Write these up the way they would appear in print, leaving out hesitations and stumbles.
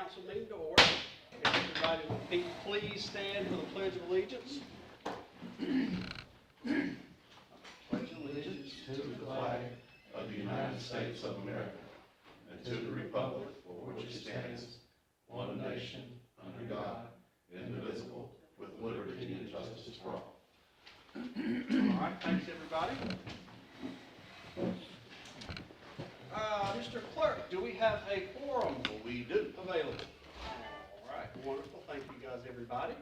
council meeting to order. If everybody would please stand for the Pledge of Allegiance. Pledge allegiance to the flag of the United States of America and to the republic for which it stands, one nation, under God, indivisible, with liberty and justice for all. All right, thanks everybody. Mr. Clerk, do we have a quorum? Well, we do. Available. All right, wonderful. Thank you guys, everybody.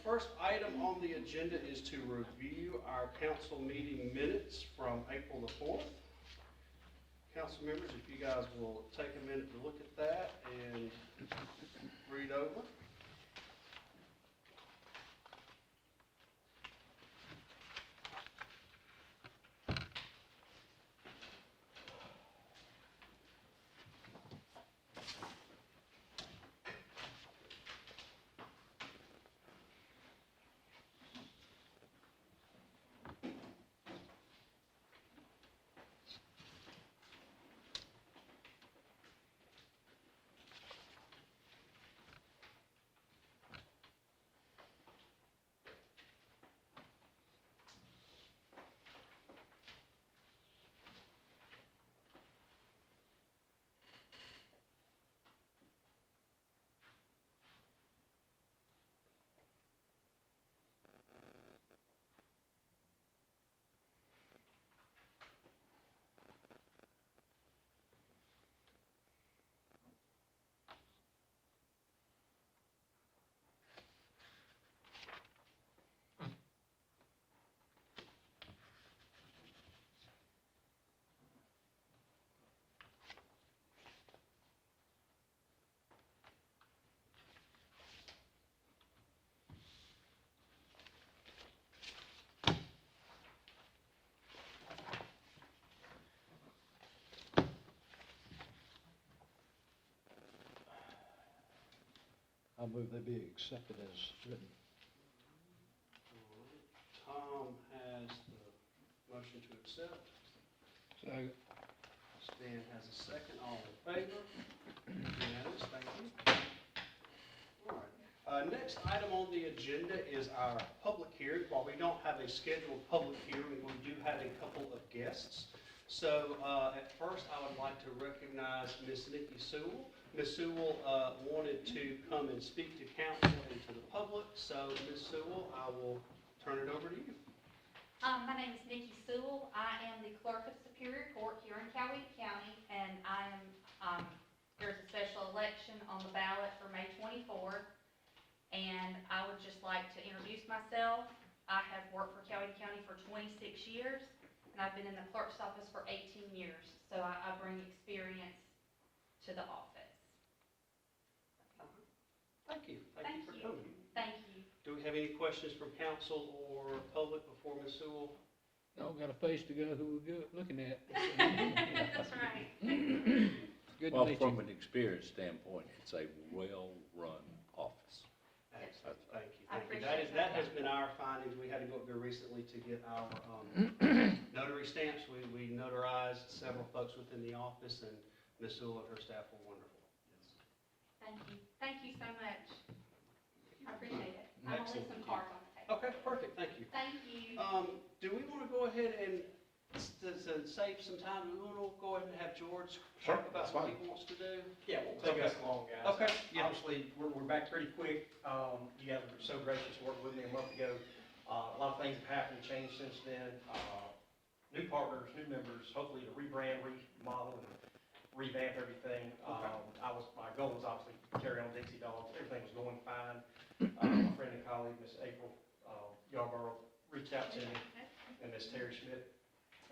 First item on the agenda is to review our council meeting minutes from April the 4th. Council members, if you guys will take a minute to look at that and read over. I move they be accepted as written. Tom has the motion to accept. Second. Stan has a second. All in favor? Unanimous. Thank you. All right. Next item on the agenda is our public hearing. While we don't have a scheduled public hearing, we do have a couple of guests. So at first, I would like to recognize Miss Nikki Sewell. Ms. Sewell wanted to come and speak to council and to the public. So Ms. Sewell, I will turn it over to you. My name is Nikki Sewell. I am the clerk of Superior Court here in Coweta County, and I am, there's a special election on the ballot for May 24th, and I would just like to introduce myself. I have worked for Coweta County for 26 years, and I've been in the clerk's office for 18 years, so I bring experience to the office. Thank you. Thank you for coming. Thank you. Do we have any questions from council or public before Ms. Sewell? No, got a face to go who we're looking at. That's right. Good to Well, meet from you. an experience standpoint, it's a well-run office. Excellent. Thank you. I Thank you. appreciate That that. has been our findings. We had to go up there recently to get our notary stamps. We notarized several folks within the office, and Ms. Sewell and her staff were wonderful. Thank you. Thank you so much. I appreciate it. I'm gonna leave some cards on the table. Okay, perfect. Thank you. Thank you. Do we want to go ahead and, to save some time, do we want to go ahead and have George Sure, talk about that's what fine. he wants to do? Yeah, it won't take us long, guys. Okay, yeah. Obviously, we're back pretty quick. You guys were so gracious to work with me a month ago. A lot of things have happened, changed since then. New partners, new members, hopefully to rebrand, remodel, and revamp everything. My goal was obviously to carry on Dixie Dogs. Everything was going fine. My friend and colleague, Miss April Yarborough, reached out to me, and Miss Terry Schmidt.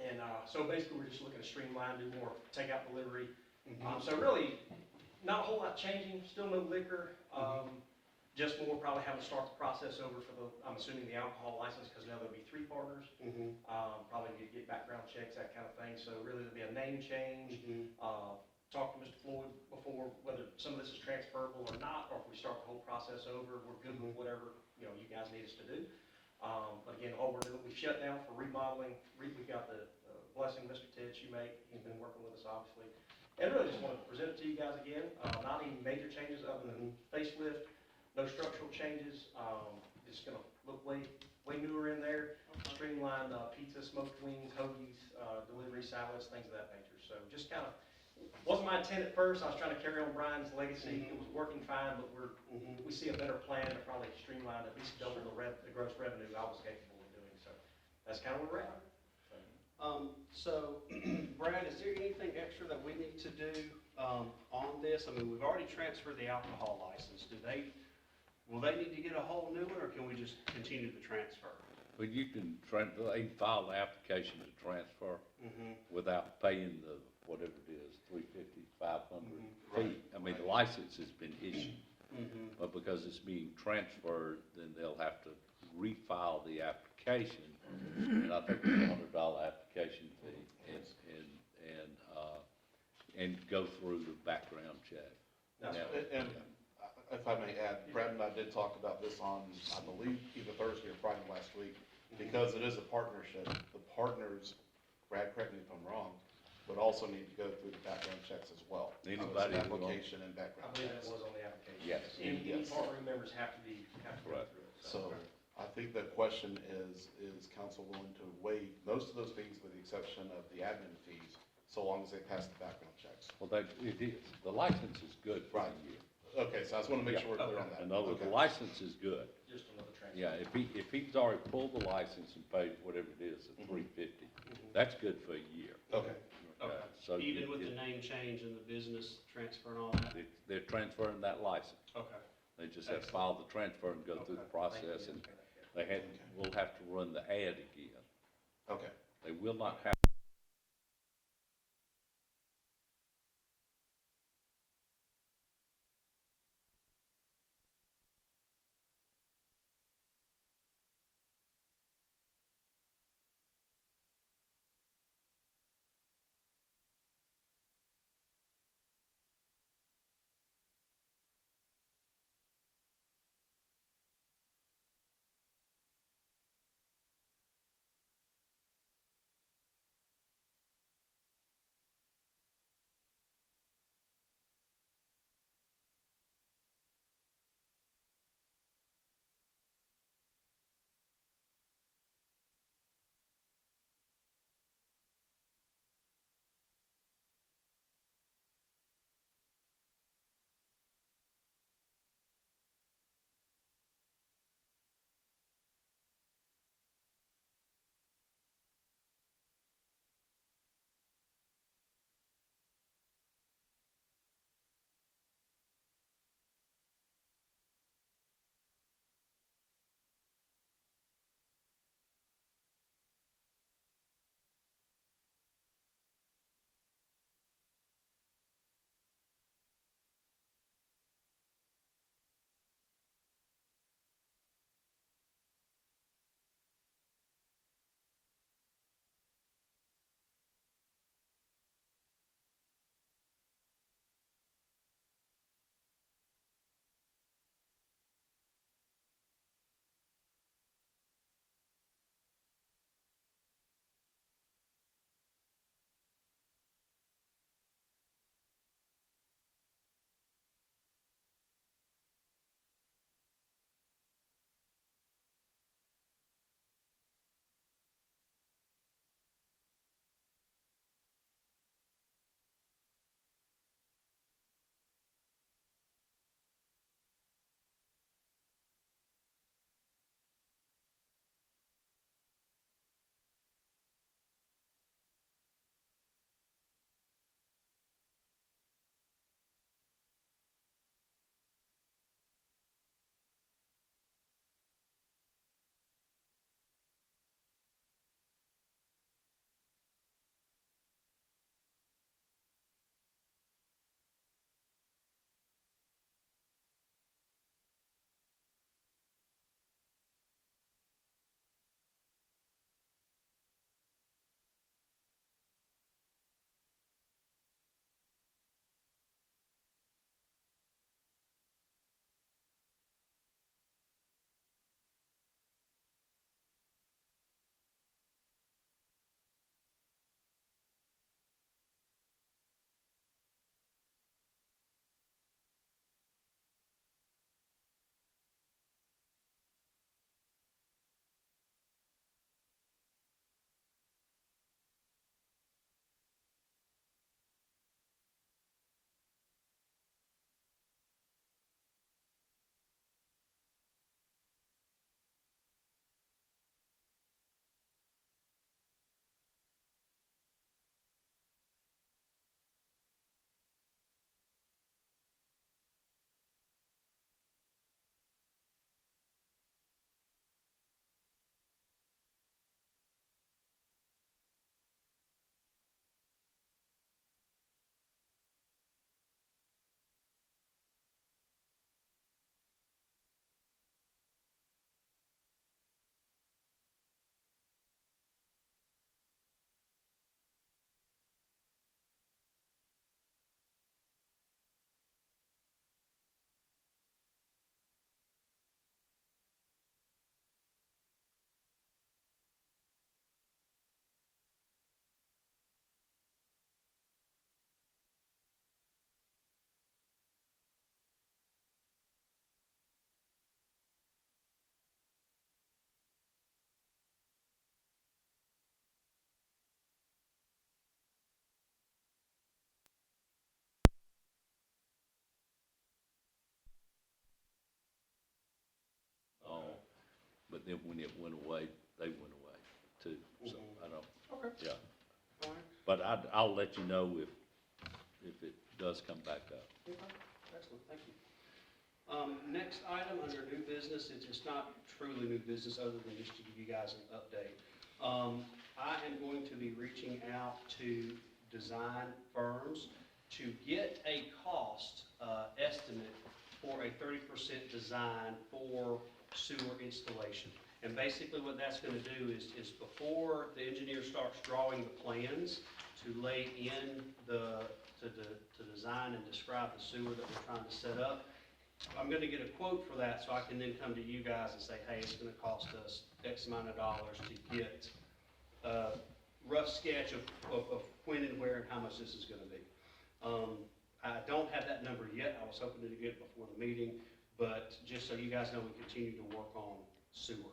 And so basically, we're just looking to streamline, do more takeout delivery. So really, not a whole lot changing, still no liquor, just more probably having to start the process over for I'm assuming the alcohol license, because now there'll be 3 partners. Probably need to get background checks, that kind of thing. So really, there'll be a name change. Talked to Mr. Floyd before, whether some of this is transferable or not, or if we start the whole process over, we're good with whatever, you guys need us to do. But again, all we're doing, we've shut down for remodeling. We've got the blessing of Mr. Ted Shoemake. He's been working with us, obviously. And really just wanted to present it to you guys again, not any major changes other than facelift, no structural changes, it's gonna look way newer in there, streamlined pizza, smoked wings, hoagies, delivery salads, things of that nature. So just kind of, wasn't my intent at first, I was trying to carry on Brian's legacy, it was working fine, but we see a better plan to probably streamline, at least double the gross revenue I was capable of doing, so that's kind of where we're at. So, Brad, is there anything extra that we need to do, on this? I mean, we've already transferred the alcohol license. Will they need to get a whole new one, or can we just continue the transfer? But you can they can file the application to transfer without paying the, whatever it is, $350, $500 fee. I mean, the license has been issued, but because it's being transferred, then they'll have to refile the application, and I think it's $100 application fee, and go through the background check. That's Now, right. And if I may add, Brad and I did talk about this on, I believe, either Thursday or Friday last week, because it is a partnership, the partners, Brad, correct me if I'm wrong, would also need to go through the background checks as well. So it's Anybody an who wants- application and I background believe checks. that was on the application. Yes. Any Yes. partner members have to go Right. through it. So I think the question is council willing to waive most of those fees with the exception of the admin fees, so long as they pass the background checks? Well, it is. The license is good for Right. a year. Okay, so I just want to make Yeah. sure we're clear on that. In other words, the Okay. license is good. Just another transfer. Yeah, if he's already pulled the license and paid whatever it is, the $350, that's good for a year. Okay, Okay. So Even with the name change and the business transfer and all that? they're transferring that license. Okay. They just have to file the transfer and go through the process, and we'll have to run the ad again. okay. They will not have but then when it went away, they went away too, so I don't, Okay. yeah. All right. But I'll let you know if it does come back up. Okay, excellent, thank you. Next item under new business, it's not truly new business other than just to give you guys an update. I am going to be reaching out to design firms to get a cost estimate for a 30% design for sewer installation. And basically what that's gonna do is before the engineer starts drawing the plans to lay in to design and describe the sewer that we're trying to set up, I'm gonna get a quote for that so I can then come to you guys and say, hey, it's gonna cost us X amount of dollars to get a rough sketch of when and where and how much this is gonna be. I don't have that number yet. I was hoping to get it before the meeting, but just so you guys know, we continue to work on sewer.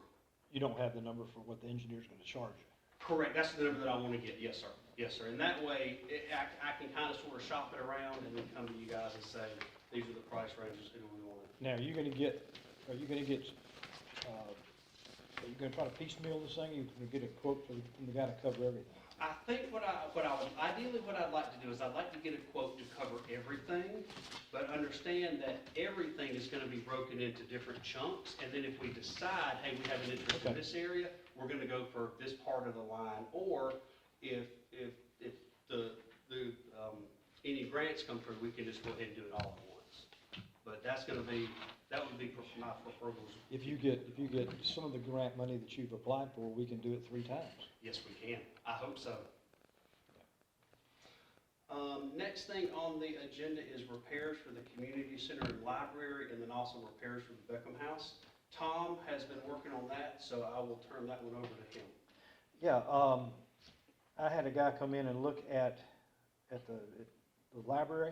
You don't have the number for what the engineer's gonna charge you. Correct, that's the number that I want to get, yes, sir, yes, sir. And that way, I can kind of sort of shop it around and then come to you guys and say, these are the price ranges, who do we want? Now, are you gonna try to piecemeal this thing? You're gonna get a quote from the guy to cover everything? I think ideally what I'd like to do is I'd like to get a quote to cover everything, but understand that everything is gonna be broken into different chunks, and then if we decide, hey, we have an interest in Okay. this area, we're gonna go for this part of the line, or if any grants come through, we can just go ahead and do it all at once. But that would be my proposal. If you get some of the grant money that you've applied for, we can do it 3 times. Yes, we can. I hope so. Next thing on the agenda is repairs for the community center and library, and then also repairs for the Beckham house. Tom has been working on that, so I will turn that one over to him. Yeah, I had a guy come in and look at the library,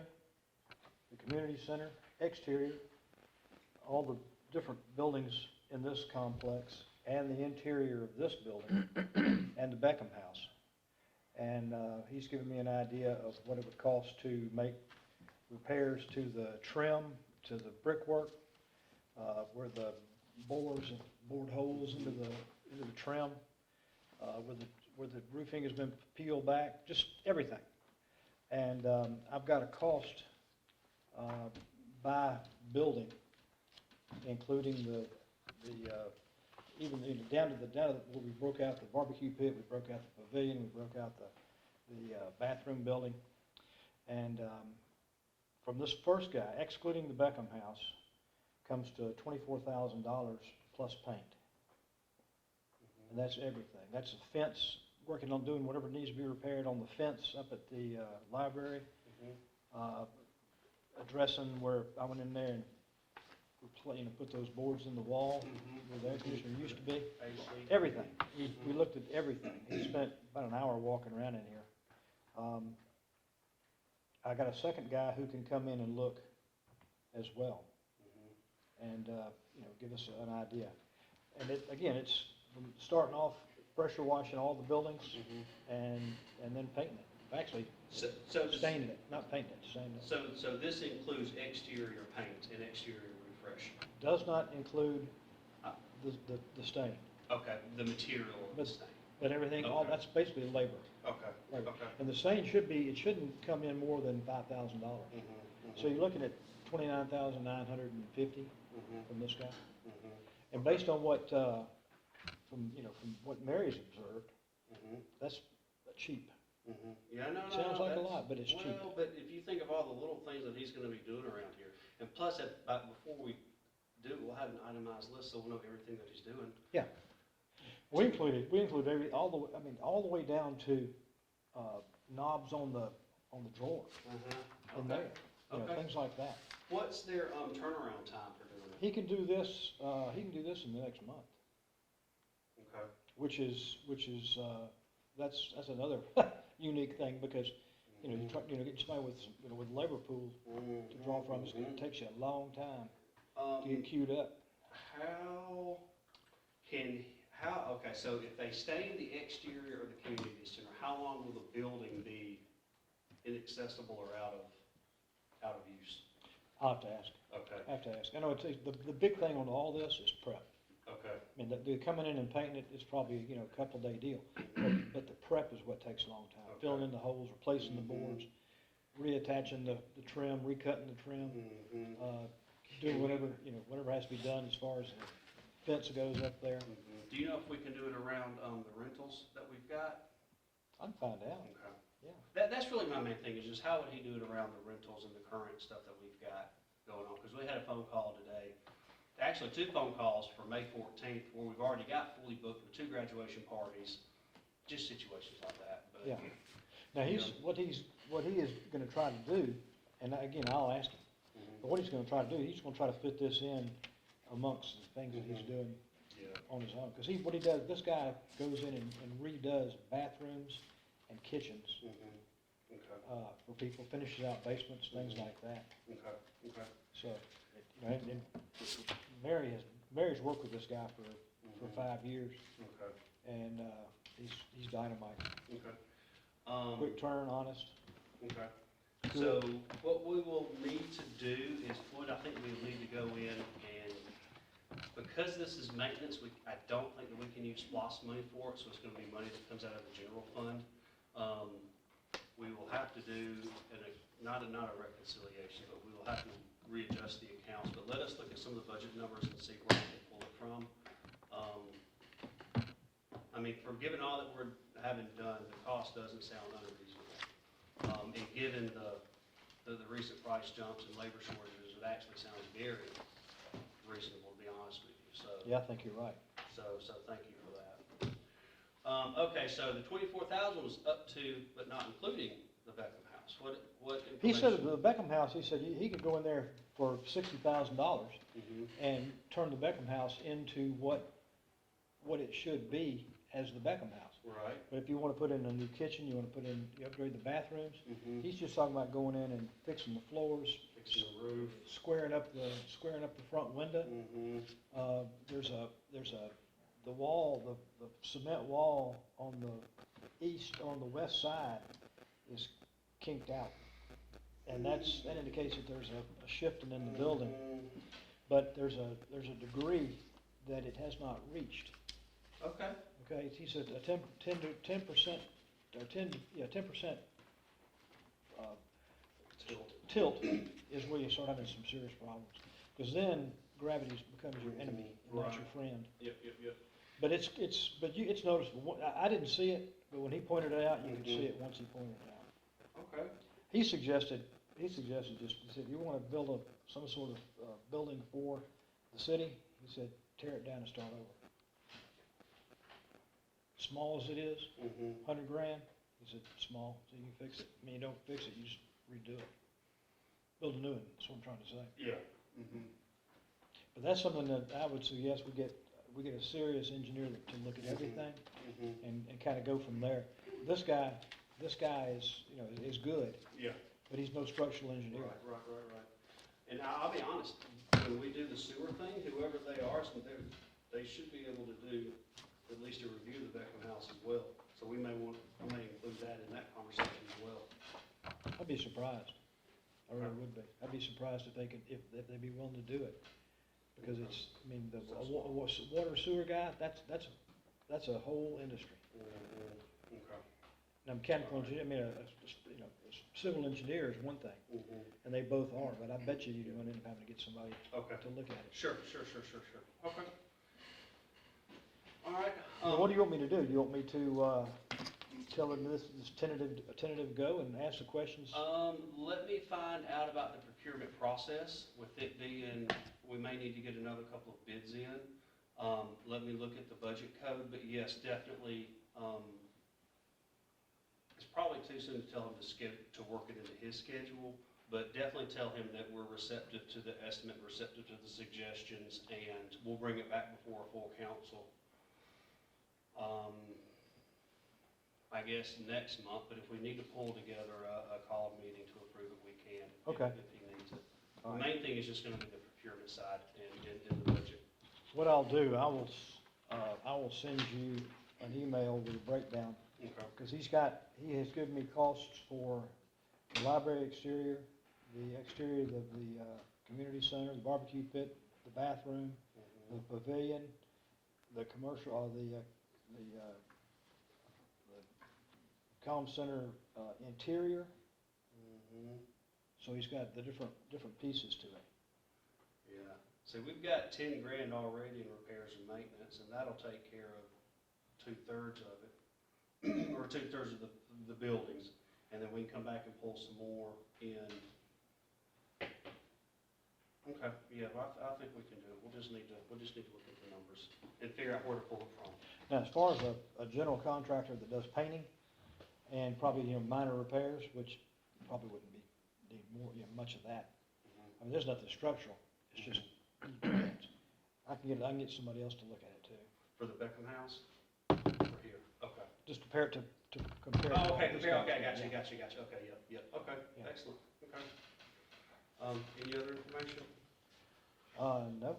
the community center, exterior, all the different buildings in this complex, and the interior of this building, and the Beckham house. And he's given me an idea of what it would cost to make repairs to the trim, to the brickwork, where the boards and bored holes into the trim, where the roofing has been peeled back, just everything. And I've got a cost by building, including even down to where we broke out the barbecue pit, we broke out the pavilion, we broke out the bathroom building. And from this first guy, excluding the Beckham house, comes to $24,000 plus paint. And that's everything. That's the fence, working on doing whatever needs to be repaired on the fence up at the library. Addressing where I went in there and put those boards in the wall where the air conditioner used to be. Everything. We looked at everything. He spent about an hour walking around in here. I got a second guy who can come in and look as well, and give us an idea. And it's from starting off pressure washing all the buildings and then painting it. Actually, staining it, not painting it, staining it. So this includes exterior paint and exterior refresh? Does not include the stain, Okay, the material of the stain. but everything, Okay. that's basically labor. Okay, Labor. okay. And the stain it shouldn't come in more than $5,000. So you're looking at $29,950 from this guy. And based on what, from what Mary's observed, that's cheap. Yeah, no, Sounds like a that's- lot, but it's cheap. Well, but if you think of all the little things that he's gonna be doing around here, and plus, before we do, we'll have an itemized list, so we'll know everything that he's doing. Yeah. We include all the way down to knobs on the drawer in Okay. there, Okay. things like that. What's their turnaround time for doing it? He can do this in the next month, Okay. which is that's another unique thing, because you try getting somebody with labor pool to draw from, it takes you a long time to get queued up. Okay, so if they stay in the exterior of the community center, how long will the building be inaccessible or out of use? I'll have to ask. Okay, I have to ask. I know the big thing on all this is prep. okay. mean, they're coming in and painting it, it's probably, you know, a couple day deal. But the prep is what takes a long time. Okay. Filling in the holes, replacing the boards, reattaching the trim, recutting the trim, doing whatever, you know, whatever has to be done as far as the fence goes up there. Do you know if we can do it around, the rentals that we've got? I can find out, Okay. yeah. That's really my main thing, is just how would he do it around the rentals and the current stuff that we've got going on? Because we had a phone call today, actually 2 phone calls for May 14th, where we've already got fully booked with 2 graduation parties, just situations like that, but. Yeah. Now, what he is gonna try to do, and again, I'll ask him, but what he's gonna try to do, he's gonna try to fit this in amongst the things that he's doing Yeah. on his own. Because what he does, this guy goes in and redoes bathrooms and kitchens, Okay, for people, finishes out basements, things like that. okay. So, you know, and Mary's worked with this guy for 5 years, Okay, and, he's dynamite. okay. Quick turn, honest. Okay. So what we will need to do is, Floyd, I think we need to go in and, because this is maintenance, I don't think that we can use SPOS money for it, so it's gonna be money that comes out of the general fund. We will have to do, not a reconciliation, but we will have to readjust the accounts, but let us look at some of the budget numbers and see where we can pull it from. I mean, for given all that we're having done, the cost doesn't sound unreasonable. And given the recent price jumps and labor shortages, it actually sounds very reasonable, to be honest with you, so. Yeah, I think you're right. So thank you for that. Okay, so the 24,000 was up to, but not including the Beckham house. What He said information? the Beckham house, he said he could go in there for $60,000 Mhm. and turn the Beckham house into what it should be as the Beckham house. Right. But if you wanna put in a new kitchen, you upgrade the bathrooms, Mhm. he's just talking about going in and fixing the floors, Fixing the roof. squaring up the front window. Mhm. The wall, the cement wall on the west side is kinked out. And that indicates that there's a shifting in the building, Mhm. but there's a degree that it has not reached. Okay. Okay, he said a 10%, or 10% tilt is where you start having some serious problems. Because then gravity becomes your enemy, and not your Right. friend. Yep. But it's noticeable. I didn't see it, but when he pointed it out, you could see it once he pointed it out. Okay. He suggested he said, you wanna build some sort of building for the city, he said, tear it down and start over. Small as it is, Mhm. $100,000, he said, small, so you can fix it. I mean, you don't fix it, you just redo it. Build a new one, that's what I'm trying to say. Yeah. Mhm. But that's something that I would suggest we get a serious engineer to look at everything Mhm. and kinda go from there. This guy is, you know, is good, Yeah. but he's no structural engineer. Right. And I'll be honest, when we do the sewer thing, whoever they are, so they should be able to do at least a review of the Beckham house as well. So we may include that in that conversation as well. I'd be surprised. I really would be. I'd be surprised if they'd be willing to do it. Because the water sewer guy, that's a whole industry. Okay. Now, mechanical engineer, a civil engineer is one thing, Mhm. and they both are, but I bet you're going to end up having to get somebody Okay. to look at it. Sure. Okay. All right. What do you want me to do? Do you want me to, tell them this is a tentative go and ask the questions? Let me find out about the procurement process, with it being, we may need to get another couple of bids in. Let me look at the budget code, but yes, definitely, it's probably too soon to tell him to work it into his schedule, but definitely tell him that we're receptive to the estimate, receptive to the suggestions, and we'll bring it back before a full council. I guess next month, but if we need to pull together a call meeting to approve it, we can. Okay. If he needs it. All The right. main thing is just gonna be the procurement side and the budget. What I'll do, I will send you an email with a breakdown, Okay. because he has given me costs for the library exterior, the exterior of the community center, the barbecue pit, the bathroom, the pavilion, the commercial, or the comm center, interior, Mhm. so he's got the different pieces to it. Yeah, so we've got 10 grand already in repairs and maintenance, and that'll take care of 2/3 of it, or 2/3 of the buildings, and then we can come back and pull some more in. Okay, yeah, well, I think we can do it, we'll just need to look at the numbers and figure out where to pull it from. Now, as far as a general contractor that does painting and probably, minor repairs, which probably wouldn't need more, much of that. I mean, there's nothing structural, it's just, I can get somebody else to look at it too. For the Beckham house? Or here, okay. Just compare it to compare. Oh, okay, this compare, guy. okay, Yeah. gotcha, okay, yep, okay, Yeah. excellent, okay. Any other information? No,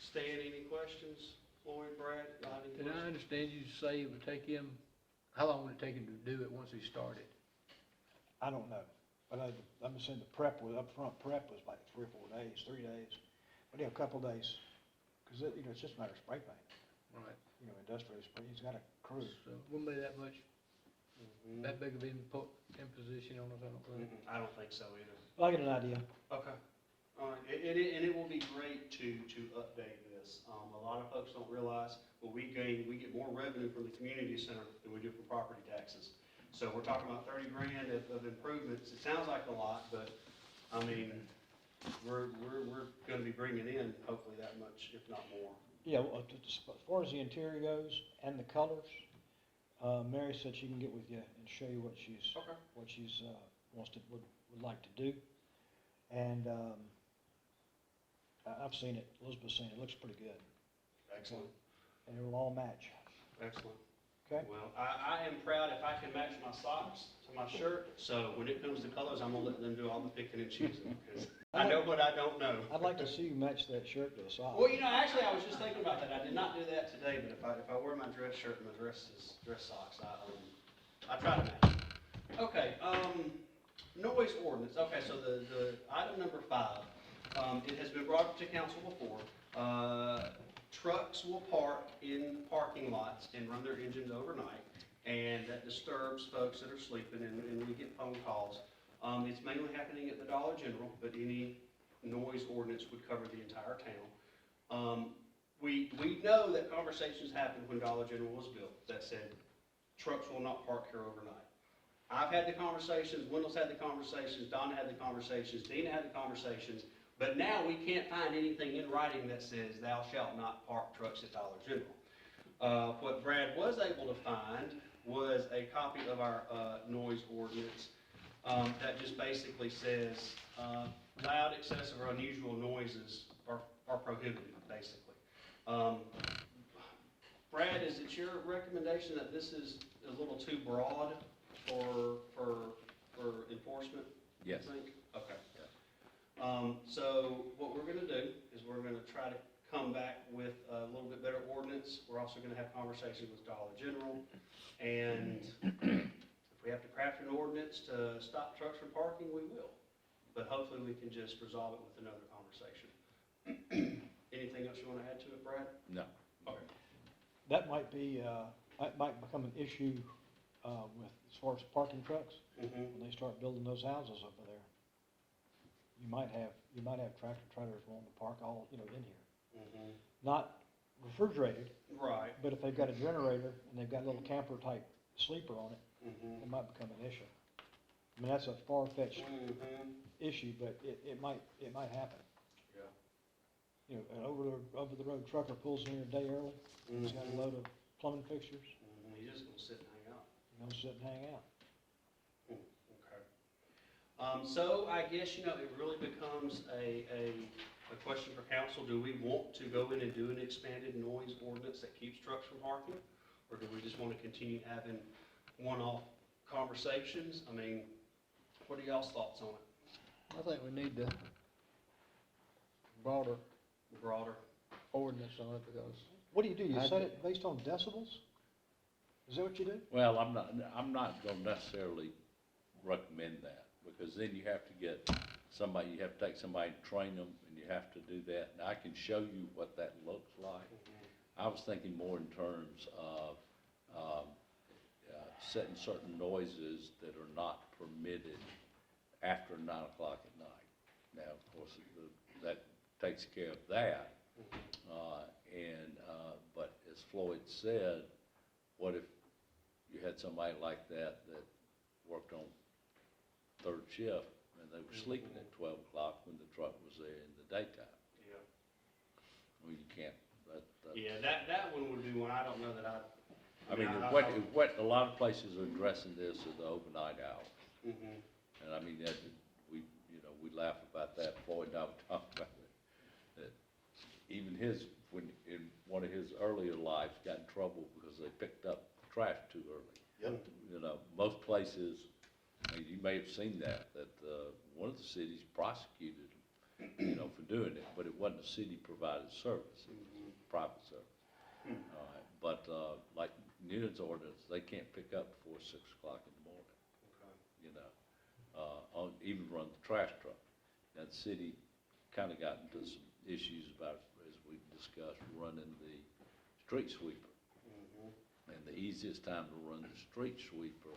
Stan, any questions? Floyd, Brad, got any Did I questions? understand you say it would take him, how long would it take him to do it once he started? I don't know, but I'm just saying the prep upfront prep was like 3 or 4 days, 3 days, but a couple days, because it's just a matter of spray paint, Right. industrial spray, he's got a crew. So it wouldn't be that much, Mhm. that big of imposition on us, I don't think. I don't think so either. I'll get an idea. Okay. All right, and it will be great to update this. A lot of folks don't realize, but we get more revenue from the community center than we do from property taxes. So we're talking about 30 grand of improvements. It sounds like a lot, but, I mean, we're gonna be bringing in hopefully that much, if not more. Yeah, well, as far as the interior goes and the colors, Mary said she can get with you and show you what she's Okay. would like to do. And I've seen it, Elizabeth's seen it, it looks pretty good, Excellent, and it will all match, excellent. okay? Well, I am proud if I can match my socks to my shirt, so when it comes to colors, I'm gonna let them do all the picking and choosing, because I know what I don't know. I'd like to see you match that shirt to a sock. Well, actually, I was just thinking about that. I did not do that today, but if I wear my dress shirt and my dress socks, I try to match. Okay, noise ordinance. Okay, so the item number 5, it has been brought up to council before. Trucks will park in parking lots and run their engines overnight, and that disturbs folks that are sleeping, and we get phone calls. It's mainly happening at the Dollar General, but any noise ordinance would cover the entire town. We know that conversations happened when Dollar General was built that said trucks will not park here overnight. I've had the conversations, Wendell's had the conversations, Donna had the conversations, Dina had the conversations, but now we can't find anything in writing that says thou shalt not park trucks at Dollar General. What Brad was able to find was a copy of our noise ordinance that just basically says loud, excessive, or unusual noises are prohibited, basically. Brad, is it your recommendation that this is a little too broad for enforcement? Yes. You think? Okay. So what we're gonna do is we're gonna try to come back with a little bit better ordinance. We're also gonna have conversations with Dollar General, and if we have to craft an ordinance to stop trucks from parking, we will. But hopefully we can just resolve it with another conversation. Anything else you wanna add to it, Brad? No. Okay. That might become an issue as far as parking trucks, Mm-hmm. when they start building those houses over there. You might have tractor trailers wanting to park all, in here. Mm-hmm. Not refrigerated, Right. but if they've got a generator and they've got a little camper type sleeper on it, Mm-hmm. it might become an issue. I mean, that's a far-fetched Mm-hmm. issue, but it might happen. Yeah. An over the road trucker pulls in here a day early, he's got a load of plumbing fixtures, Mm-hmm. He's just gonna sit and hang out. sit and hang out. Okay. So I guess, it really becomes a question for council. Do we want to go in and do an expanded noise ordinance that keeps trucks from parking? Or do we just want to continue having one-off conversations? I mean, what are y'all's thoughts on it? I think we need the broader Broader? ordinance on it because What do? You I set do- it based on decibels? Is that what you do? Well, I'm not gonna necessarily recommend that, because then you have to get somebody, you have to take somebody and train them, and you have to do that. And I can show you what that looks like. I was thinking more in terms of, setting certain noises that are not permitted after 9 o'clock at night. Now, of course, that takes care of that. But as Floyd said, what if you had somebody like that worked on third shift and they were sleeping at 12 o'clock when the truck was there in the daytime? Yeah. Well, you can't, Yeah, that one would be one, I don't know that I mean, what a lot of places are addressing this are the overnight hours. Mhm. And I mean, we laugh about that, Floyd and I were talking about it, that even when in one of his earlier lives, got in trouble because they picked up trash too early. Yep. You know, most places, and you may have seen that one of the cities prosecuted them, for doing it, but it wasn't a city-provided service, it was a private service. All right, but, like Newton's ordinance, they can't pick up before 6 o'clock in the morning, even run the trash truck. Now, the city kind of got into some issues about, as we discussed, running the street sweeper. And the easiest time to run the street sweeper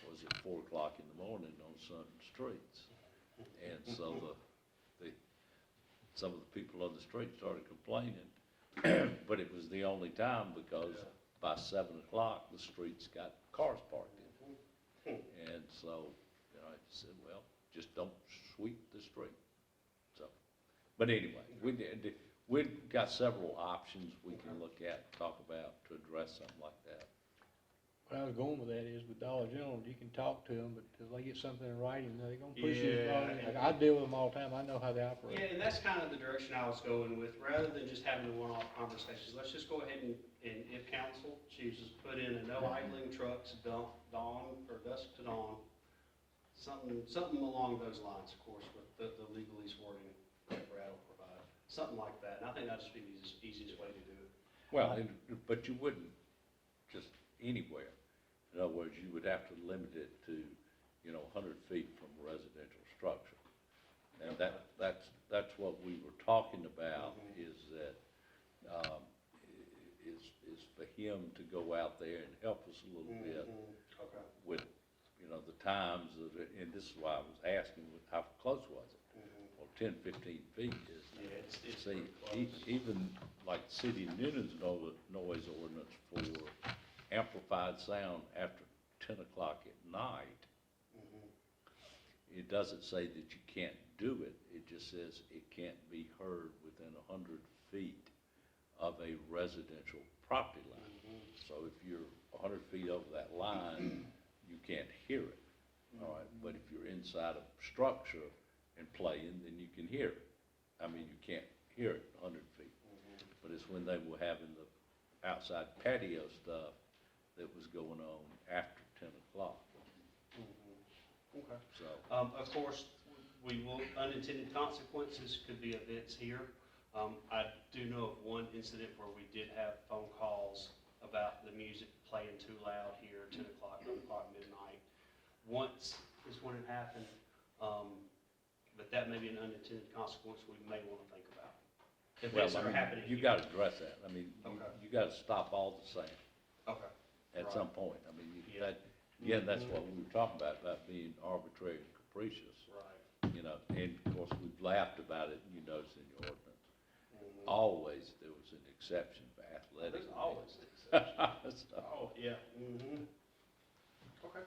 was at 4 o'clock in the morning on certain streets. And so some of the people on the street started complaining, but it was the only time because by 7 o'clock, the streets got cars parked in. And so, I just said, well, just don't sweep the street. So, but anyway, we've got several options we can look at, talk about to address something like that. What I was going with that is with Dollar General, you can talk to them, but till they get something in writing, they're gonna push you. Like, I deal with them all the time, I know how they operate. Yeah, and that's kind of the direction I was going with, rather than just having the one-off conversations, let's just go ahead and if council chooses, put in a no idling trucks, dawn or dusk to dawn, something along those lines, of course, with the legalese wording that Brad will provide, something like that, and I think that'd just be the easiest way to do it. Well, but you wouldn't just anywhere. In other words, you would have to limit it to, 100 feet from a residential structure. And that's what we were talking about, is that, is for him to go out there and help us a little bit Okay. with, the times of it, and this is why I was asking, how close was it? Well, 10, 15 feet is, Yeah, it's see, pretty close. even like City of Newton's noise ordinance for amplified sound after 10 o'clock at night, it doesn't say that you can't do it, it just says it can't be heard within 100 feet of a residential property line. So if you're 100 feet over that line, you can't hear it, all right? But if you're inside a structure and playing, then you can hear it. I mean, you can't hear it 100 feet. But it's when they were having the outside patio stuff that was going on after 10 o'clock. Okay. So, Of course, unintended consequences could be events here. I do know of one incident where we did have phone calls about the music playing too loud here, 10 o'clock, 11 o'clock, midnight. Once is when it happened, but that may be an unintended consequence we may want to think about. Events that are happening you here. gotta address that. I mean, Okay. you gotta stop all the sound Okay. at Right. some point. I mean, Yeah. again, that's what we were talking about being arbitrary and capricious. Right. And of course, we've laughed about it, and you notice in your ordinance. Mhm. Always there was an exception for athletic. There's always an exception. Oh, yeah. Okay.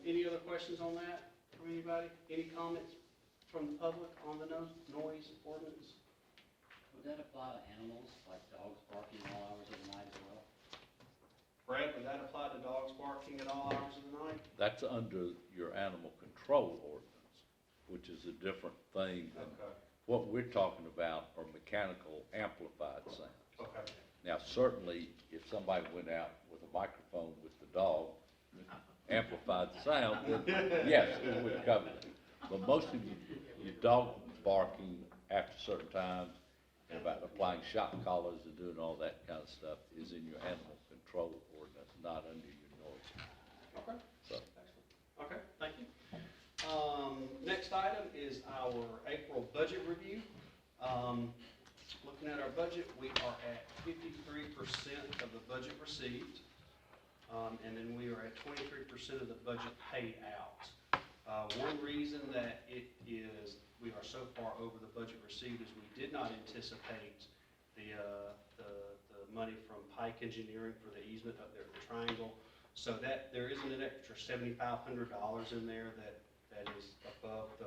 Any other questions on that from anybody? Any comments from the public on the noise ordinance? Would that apply to animals, like dogs barking all hours of the night as well? Brad, would that apply to dogs barking at all hours of the night? That's under your animal control ordinance, which is a different thing than Okay. what we're talking about are mechanical amplified sounds. Okay. Now, certainly, if somebody went out with a microphone with the dog, amplified the sound, then yes, it would cover it. But most of your dog barking after certain times, and about applying shock collars and doing all that kind of stuff is in your animal control ordinance, not under your noise. Okay. So, Excellent. Okay, thank you. Next item is our April budget review. Looking at our budget, we are at of the budget received, and then we are at 23% of the budget paid out. One reason that we are so far over the budget received is we did not anticipate the money from Pike Engineering for the easement up there at the triangle. So that, there isn't an extra $7,500 in there that is above the,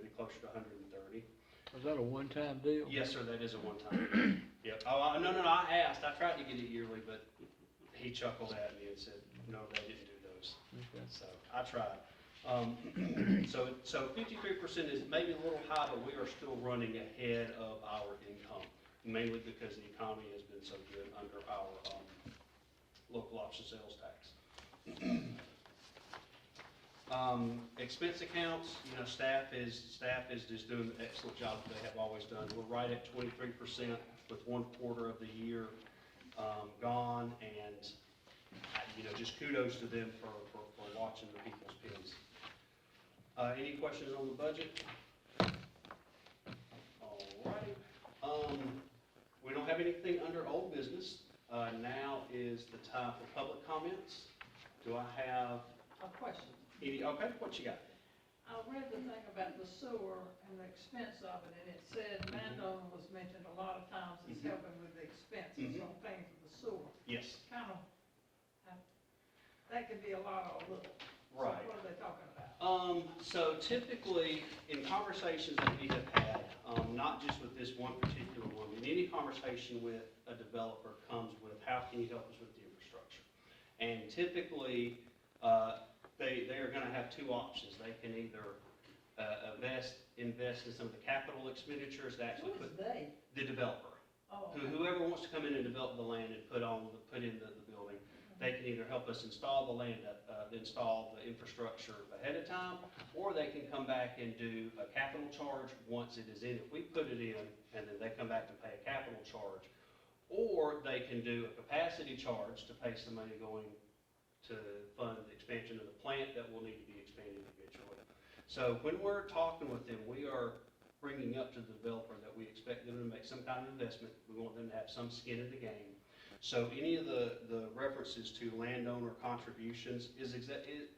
be closer to 130. Was that a one-time deal? Yes, sir, that is a one-time. Yep. Oh, no, I asked. I tried to get it yearly, but he chuckled at me and said, no, they didn't do those. Okay. So I tried. So 53% is maybe a little high, but we are still running ahead of our income, mainly because the economy has been so good under our local option sales tax. Expense accounts, staff is just doing an excellent job that they have always done. We're right at 23% with 1/4 of the year gone, and just kudos to them for watching the people's pins. Any questions on the budget? All righty. We don't have anything under old business. Now is the time for public comments. Do I have A question. any? Okay, what you got? I read the thing about the sewer and the expense of it, and it said landowner was mentioned a lot of times as helping with the expenses on paying for the sewer. Yes. Kind of, that could be a lot or a little. Right. So what are they talking about? So typically, in conversations that we have had, not just with this one particular one, in any conversation with a developer comes with, how can you help us with the infrastructure? And typically, they are gonna have two options. They can either invest in some of the capital expenditures to actually Who put, is they? the developer. Oh, okay. Whoever wants to come in and develop the land and put in the building, they can either help us install the land, install the infrastructure ahead of time, or they can come back and do a capital charge once it is in. If we put it in, and then they come back and pay a capital charge, or they can do a capacity charge to pay some money going to fund the expansion of the plant that will need to be expanded eventually. So when we're talking with them, we are bringing up to the developer that we expect them to make some kind of investment. We want them to have some skin in the game. So any of the references to landowner contributions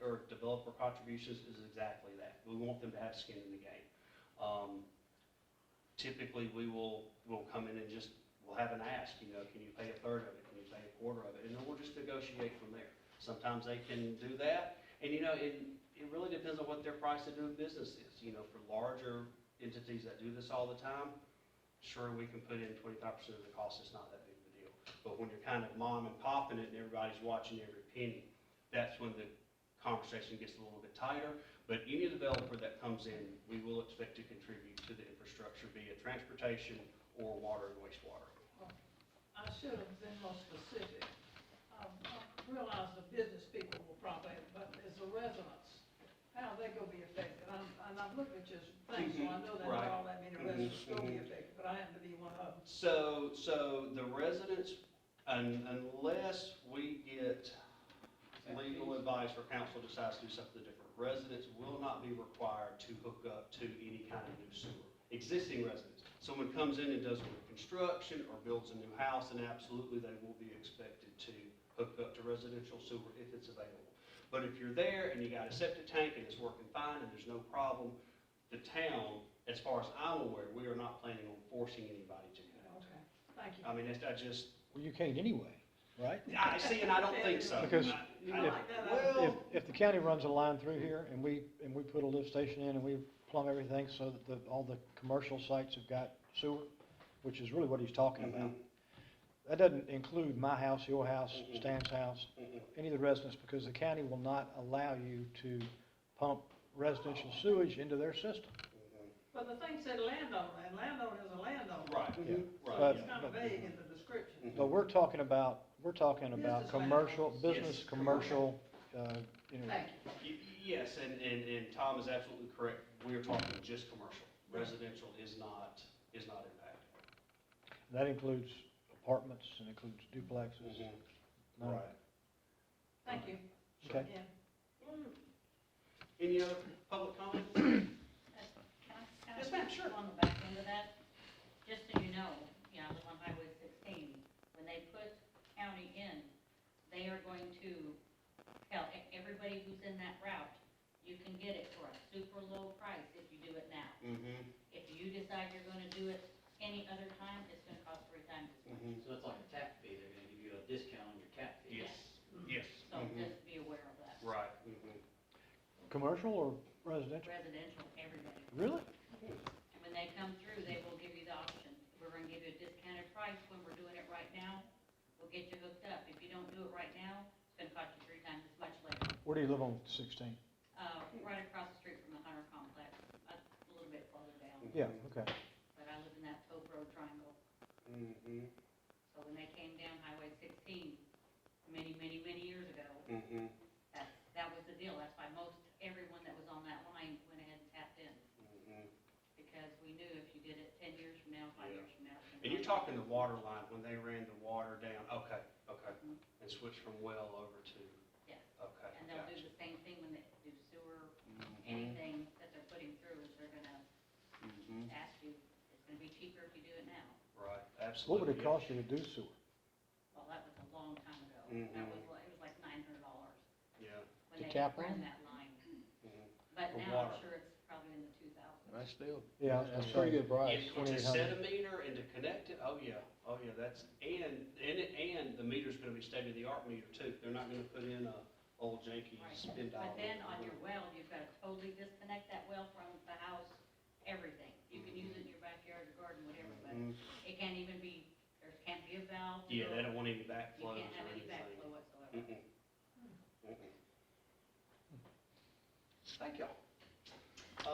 or developer contributions is exactly that. We want them to have skin in the game. Typically, we'll come in and we'll have an ask, can you pay a third of it? Can you pay a quarter of it? And then we'll just negotiate from there. Sometimes they can do that, and it really depends on what their price of doing business is. For larger entities that do this all the time, sure, we can put in 25% of the cost. It's not that big of a deal. But when you're kind of mom and popping it and everybody's watching every penny, that's when the conversation gets a little bit tighter. But any developer that comes in, we will expect to contribute to the infrastructure, be it transportation or water and wastewater. I should have been more specific. I realize the business people will probably, but as the residents, how are they gonna be affected? I've looked at your thing, so I know that Right. not all that many residents will be affected, but I happen to be one of them. So the residents, unless we get legal advice or council decides to do something different, residents will not be required to hook up to any kind of new sewer. Existing residents, someone comes in and does construction or builds a new house, and absolutely they will be expected to hook up to residential sewer if it's available. But if you're there and you got a septic tank and it's working fine and there's no problem, the town, as far as I'm aware, we are not planning on forcing anybody to connect. Okay, thank you. I mean, I just, Well, you can't anyway, right? I see, and I don't think so. Because I like that. well, If the county runs a line through here and we put a lift station in and we plumb everything so that all the commercial sites have got sewer, which is really what he's talking about. That doesn't include my house, your house, Stan's house, any of the residents, because the county will not allow you to pump residential sewage into their system. But the thing said landowner, and landowner is a landowner. Right, Yeah. So right. it's kind of vague in the description. But we're talking about Business commercial, landlords. business, Yes. commercial, Thank you. Yes, and Tom is absolutely correct. We are talking just commercial. Residential is not impacted. that includes apartments and includes duplexes. No. Right. Thank you. Okay. Yeah. Any other public comments? Can I Yes, ma'am, sure. On the back end of that, just so you know, I live on Highway 16, when they can get it for a super low price if you do it now. Mm-hmm, If you decide you're gonna do it any other time, it's gonna cost 3 times as much. mm-hmm. So it's like a tap fee, they're gonna give you a discount on your tap fee. Yes, yes. So Mhm. just be aware of that. Right, mm-hmm. Commercial or residential? Residential, everybody. Really? And when they come through, they will give you the option. We're gonna give you a discounted price when we're doing it right now. We'll get you hooked up. If you don't do it right now, it's gonna cost you 3 times as much later. Where do you live on 16? Right across the street from the Hunter Complex, a little bit farther down. Yeah, okay. But I live in that Tope Road triangle. Mm-hmm, So when they came down Highway 16, many, many, many years ago, mm-hmm, that was the deal. That's why everyone that was on that line went ahead and tapped in. mm-hmm. Because we knew if you did it 10 years from now, 5 Yeah. years from now. it's gonna And you're cost talking the water line, when they ran the water down, okay, okay, Mhm. and switched from well over to, Yeah. okay, And they'll do gotcha. the same thing when they do sewer, Mhm, anything that they're putting through, is they're gonna mhm. ask you, it's gonna be cheaper if you do it now. Right, What absolutely. would it cost you to do sewer? Well, that was a long time ago. Mhm. That was, it was like $900 Yeah. when To they tap ran on? that line. Mhm. But For now water. I'm sure it's probably in the 2000s. That's still, Yeah, that's a pretty good price. If to 2800. set a meter and to connect it, oh yeah, that's, and the meter's gonna be state-of-the-art meter too. They're not gonna put in a old janky Right. spin dial. But then on meter. your well, you've got to totally disconnect that well from the house, everything. You can use it in your backyard, your garden, whatever, but Mhm. it can't even be, there can't be a valve. Yeah, no- they don't want any You backflows can't have or any anything. backflow whatsoever. Mm-mm. Mm-mm. Thank y'all. Go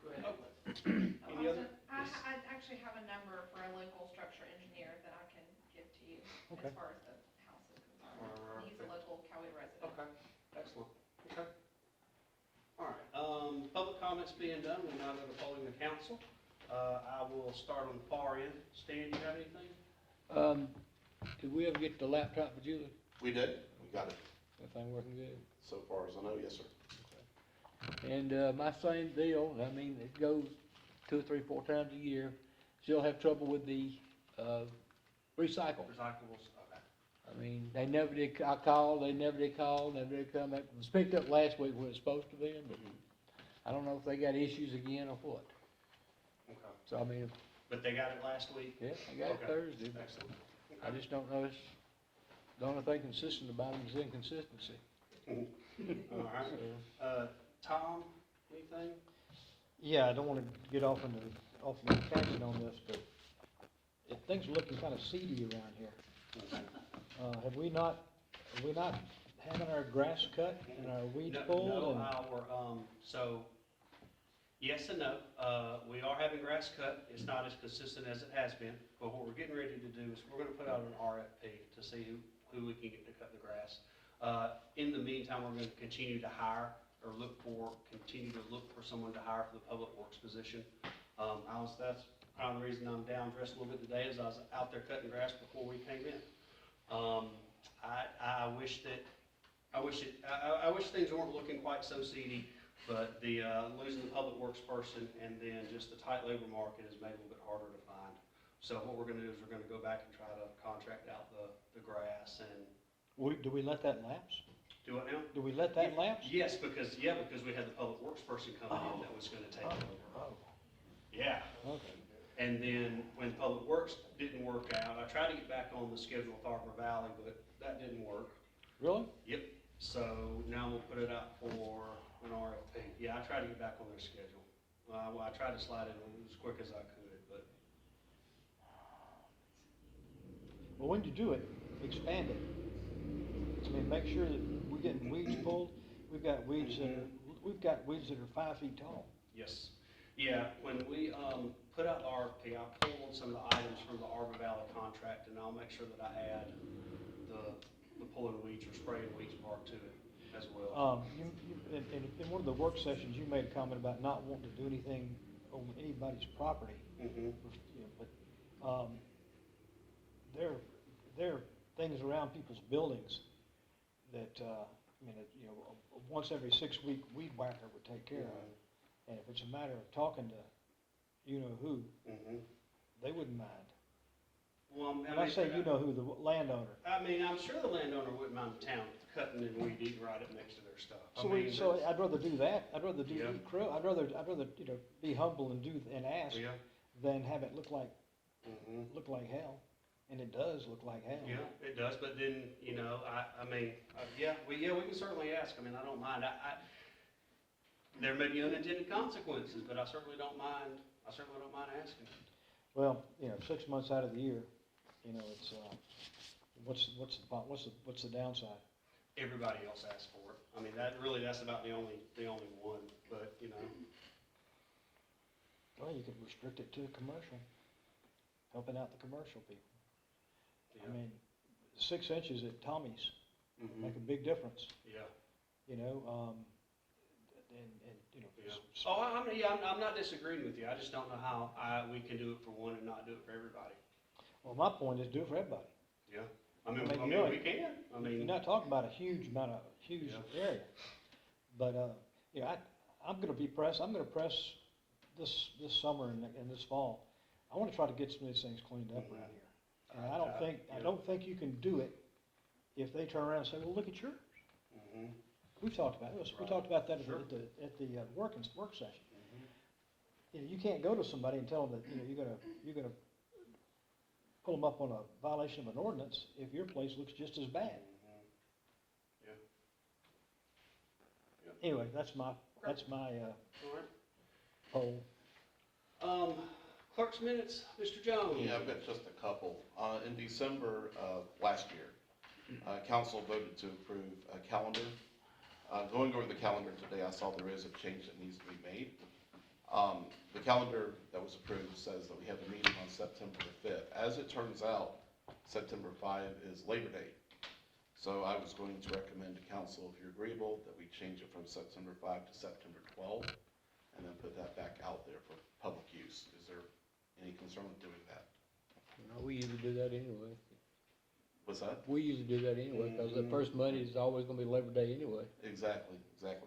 ahead. Any other? Yes. I actually have a number for a local structure engineer that I can give to you Okay. as far as the house is concerned. He's a local Cowee resident. Okay, excellent, okay. All right, public comments being done, we'll now go to polling the council. I will start on the far end. Stan, do you have anything? Did we ever get the laptop for Julie? We did, we got it, Everything working good? so far as I know, yes, sir. And, my same deal, I mean, it goes 2, 3, 4 times a year. Still have trouble with the, recycle. Recyclables, okay. I mean, they never did, I called, they never did call, never did come. It was picked up last week when it was supposed to be, but I don't know if they got issues again or what. Okay, So, I mean, but they got it last week? yeah, I got it Okay. Thursday, but Excellent. I just don't know, it's, the only thing consistent about them is inconsistency. All right, So, Tom, anything? Yeah, I don't want to get off my tangent on this, but things are looking kind of seedy around here. Have we not having our grass cut and our weeds pulled? No, and- so, yes and no. We are having grass cut. It's not as consistent as it has been, but what we're getting ready to do is we're gonna put out an RFP to see who we can get to cut the grass. In the meantime, we're gonna continue to hire or continue to look for someone to hire for the public works position. That's kind of the reason I'm down dressed a little bit today, is I was out there cutting grass before we came in. I wish things weren't looking quite so seedy, but the, losing the public works person and then just the tight labor market has made it a little bit harder to find. So what we're gonna do is we're gonna go back and try to contract out the grass and, Do we let that lapse? do it now? Do we let that lapse? Yes, because we had the public works person coming in that was gonna take it over. Oh, Yeah, okay. and then when public works didn't work out, I tried to get back on the schedule with Arbor Valley, but that didn't work. Really? Yep, so now we'll put it out for an RFP. Yeah, I tried to get back on their schedule. I tried to slide it in as quick as I could, but Well, when you do it, expand it. I mean, make sure that we're getting weeds pulled. We've got weeds that are 5 feet tall. yes. Yeah, when we, put out the RFP, I pulled some of the items from the Arbor Valley contract, and I'll make sure that I add the pulling weeds or spraying weeds part to it as well. In one of the work sessions, you made a comment about not wanting to do anything on anybody's property. Mhm. But there are things around people's buildings that, once every 6-week weed whacker would take care of. And if it's a matter of talking to you-know-who, Mhm. they wouldn't mind. Well, And I say, you know who the landowner. I mean, I'm sure the landowner wouldn't mind the town cutting and weed eating right up next to their stuff. I So mean, so that's- I'd rather do that, I'd rather do, Yeah. I'd rather, you know, be humble and and ask Yeah. than have it look like Mhm. hell. And it does look like hell. Yeah, it does, but then, you know, I mean, we can certainly ask, I mean, I don't mind, there may be unintended consequences, but I certainly don't mind asking. Well, you know, 6 months out of the year, you know, it's, what's the downside? Everybody else asks for it, I mean, that's about the only one, but, you know. Well, you could restrict it to commercial, helping out the commercial people. I Yeah. mean, 6 inches at Tommy's Mhm. make a big difference, Yeah. you know, and, you know. Yeah. Oh, I'm not disagreeing with you, I just don't know how we can do it for one and not do it for everybody. Well, my point is do it for everybody. Yeah, I mean, you're we right. can, I You're mean, not talking about a huge Yeah. area. But, you know, I'm gonna press this summer and this fall. I wanna try to get some of these things cleaned up around here. And I don't think you can do it if they turn around and say, well, look at yours. Mhm. We've talked about this, we Right. talked about that Sure. at the work session. Mhm. You know, you can't go to somebody and tell them that, you know, you're gonna pull them up on a violation of an ordinance if your place looks just as bad. Mhm. Yeah. Yeah. Anyway, that's my, All right. poll. Clerk's minutes, Mr. Jones. Yeah, I've got just a couple. In December of last year, council voted to approve a calendar. Going over the calendar today, I saw there is a change that needs to be made. The calendar that was approved says that we have a meeting on September the 5th. As it turns out, September 5 is Labor Day. So I was going to recommend to council, if you're agreeable, that we change it from September 5 to September 12, and then put that back out there for public use. Is there any concern with doing that? No, we usually do that anyway. What's that? We usually do that anyway, because the first Monday is always gonna be Labor Day anyway. Exactly.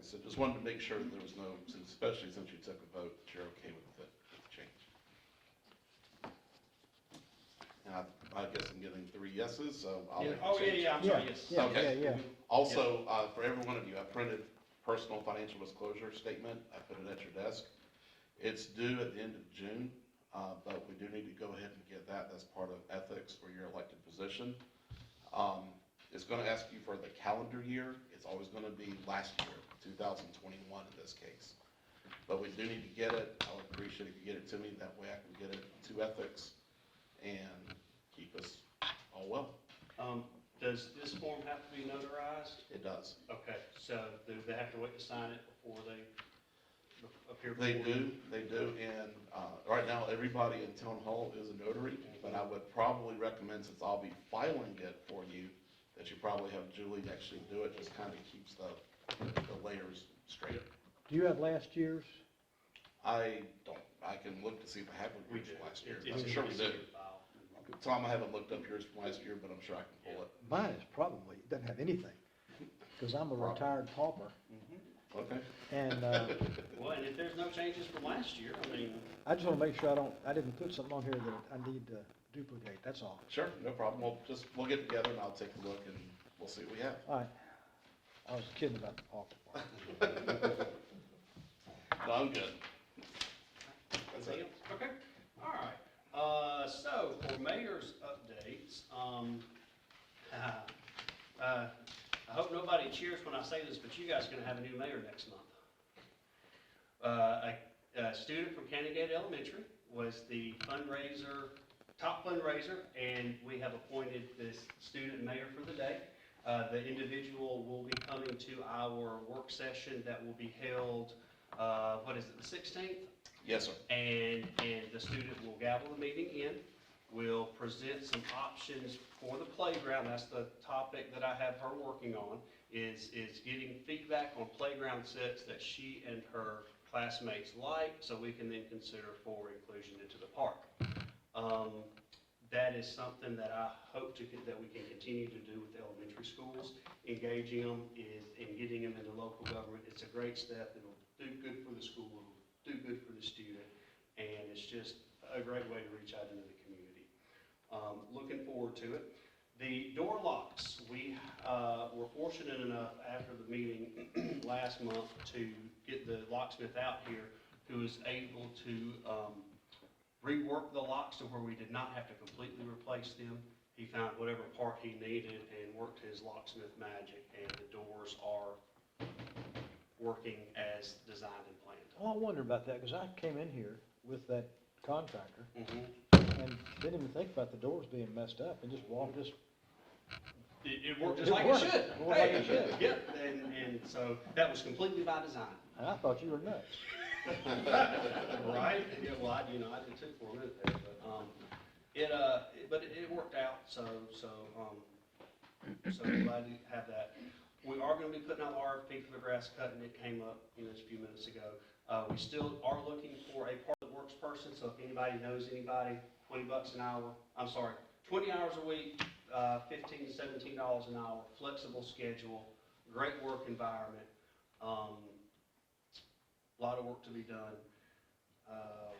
So just wanted to make sure that there was no, especially since you took a vote, that you're okay with the change. And I guess I'm getting 3 yeses, so I'll make the Oh, change. I'm sorry, yes. Yeah, Okay. yeah. Also, for every one of you, I printed personal financial disclosure statement. I put it at your desk. It's due at the end of June, but we do need to go ahead and get that. That's part of ethics for your elected position. It's gonna ask you for the calendar year. It's always gonna be last year, 2021 in this case. But we do need to get it. I would appreciate if you get it to me. That way I can get it to ethics and keep us all well. Does this form have to be notarized? It does. Okay, so do they have to wait to sign it before they appear? They before you? do, and right now, everybody in town hall is a notary, but I would probably recommend, since I'll be filing it for you, that you probably have Julie actually do it, just kind of keeps the layers straight. Do you have last year's? I can look to see if I have We yours do. from last year. It's I'm sure we in do. the file. Tom, I haven't looked up yours from last year, but I'm sure I can pull it. Mine is probably, doesn't have anything, because I'm a retired pauper. Okay. And, Well, and if there's no changes from last year, I mean, I just wanna make sure I didn't put something on here that I need to duplicate, that's all. Sure, no problem. We'll get together and I'll take a look and we'll see what we have. All right. I was kidding about the pauper part. No, I'm good. That's anything it. else? Okay, all right. So for mayor's updates, I hope nobody cheers when I say this, but you guys are gonna have a new mayor next month. A student from Canongate Elementary was the top fundraiser, and we have appointed this student mayor for the day. The individual will be coming to our work session that will be held, the 16th? Yes, sir. And the student will gavel the meeting in, will present some options for the playground. That's the topic that I have her working on, is getting feedback on playground sets that she and her classmates like, so we can then consider for inclusion into the park. That is something that I hope that we can continue to do with elementary schools, engaging them in getting them into local government. It's a great step. It'll do good for the school, it'll do good for the student, and it's just a great way to reach out into the community. Looking forward to it. The door locks, we were fortunate enough after the meeting last month to get the locksmith out here who was able to rework the locks to where we did not have to completely replace them. He found whatever part he needed and worked his locksmith magic, and the doors are working as designed and planned. Well, I wonder about that, because I came in here with that contractor Mhm. and didn't even think about the doors being messed up and just walked this. It worked just It like worked. it should. It worked like it should. Yep, and so that was completely by design. And I thought you were nuts. Right? Yeah, well, I did too for a minute there, but it worked out, so glad to have that. We are gonna be putting out RFP for the grass cutting. It came up, just a few minutes ago. We still are looking for a Public Works person, so if anybody knows anybody, $20 an hour, 20 hours a week, $15 to $17 an hour, flexible schedule, great work environment. A lot of work to be done.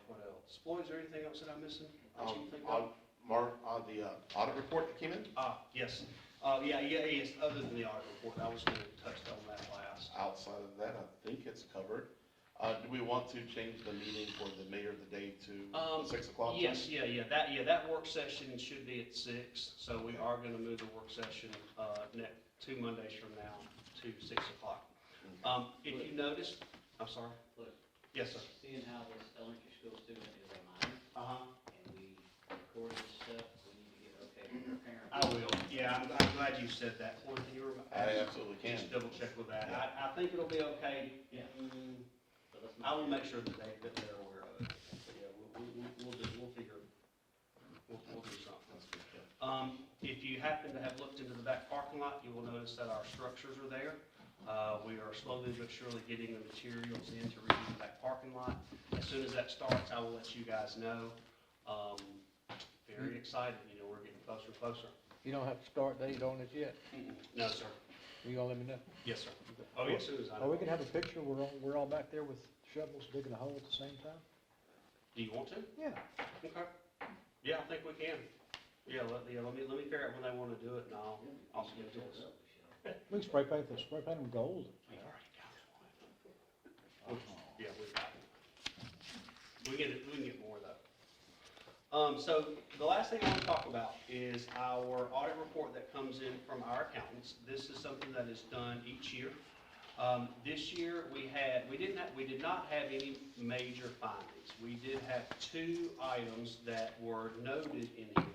What else? Floyd, is there anything else that I'm missing? That you think of? Mark, on the audit report that came in, Yes. Yes, other than the audit report, I was gonna touch on that last. outside of that, I think it's covered. Do we want to change the meeting for the mayor of the day to 6 o'clock? Yes, that work session should be at 6, so we are gonna move the work session, 2 Mondays from now to 6 o'clock. If you noticed, I'm sorry? Look, Yes, sir. seeing how this elementary school student is a minor, and we record this stuff, we need to get okay from your parents. I will, yeah, I'm glad you said that. Floyd, can you remember? I absolutely can. Just double check with that. I think it'll be okay. Yeah. So let's I not. will make sure that they're aware of it. But yeah, we'll figure, we'll do something. If you happen to have looked into the back parking lot, you will notice that our structures are there. We are slowly but surely getting the materials in to redo the back parking lot. As soon as that starts, I will let you guys know. Very excited, we're getting closer and closer. You don't have to start date on it yet? No, sir. You gonna let me know? Yes, sir. Oh, yes, as soon as I know. Or we can have a picture, we're all back there with shovels digging a hole at the same time? Do you want to? Yeah. Okay. Yeah, I think we can. Yeah, let me figure out when they want to do it, and I'll get to us. We can spray paint them gold. We've already got one. Yeah, we've got one. We can get more though. So the last thing I want to talk about is our audit report that comes in from our accountants. This is something that is done each year. This year we did not have any major findings. We did have 2 items that were noted in here.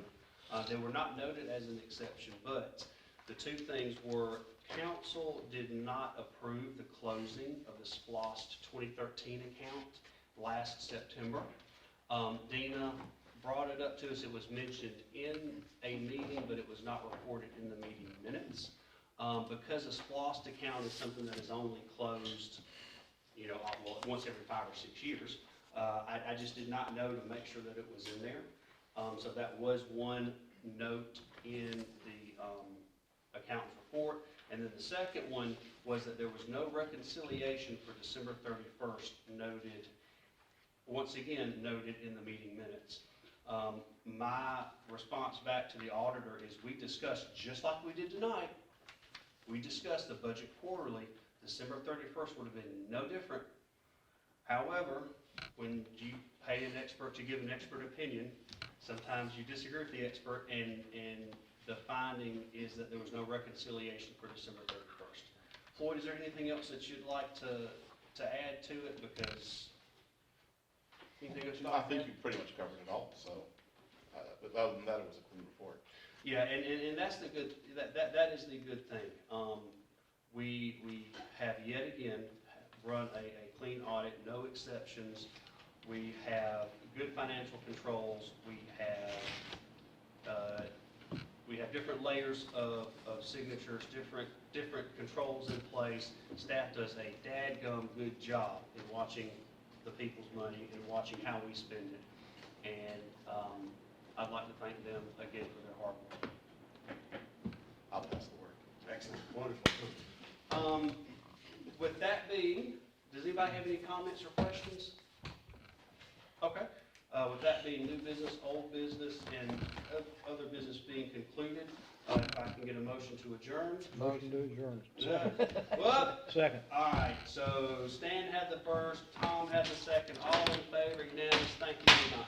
They were not noted as an exception, but the 2 things were council did not approve the closing of the SPLOST 2013 account last September. Dina brought it up to us. It was mentioned in a meeting, but it was not reported in the meeting minutes. Because a SPLOST account is something that is only closed, once every 5 or 6 years, I just did not know to make sure that it was in there. So that was one note in the accountant's report. And then the second one was that there was no reconciliation for December 31st noted, once again, noted in the meeting minutes. My response back to the auditor is we discussed, just like we did tonight, we discussed the budget quarterly. December 31st would have been no different. However, when you pay an expert to give an expert opinion, sometimes you disagree with the expert, and the finding is that there was no reconciliation for December 31st. Floyd, is there anything else that you'd like to add to it? Because anything else you'd No, like I to add? think you pretty much covered it all, so, but other than that, it was a clean report. Yeah, and that's the good, that is the good thing. We have yet again run a clean audit, no exceptions. We have good financial controls. We have different layers of signatures, different controls in place. Staff does a dadgum good job in watching the people's money and watching how we spend it. And I'd like to thank them again for their hard work. I'll pass the word. Excellent, wonderful. With that being, does anybody have any comments or questions? Okay, with that that being new business, old business, and other business being concluded, if I can get a motion to adjourn. Motion to adjourn. What? Second. All right, so Stan had the first, Tom had the second, all in favor, unanimous, thank you, good night.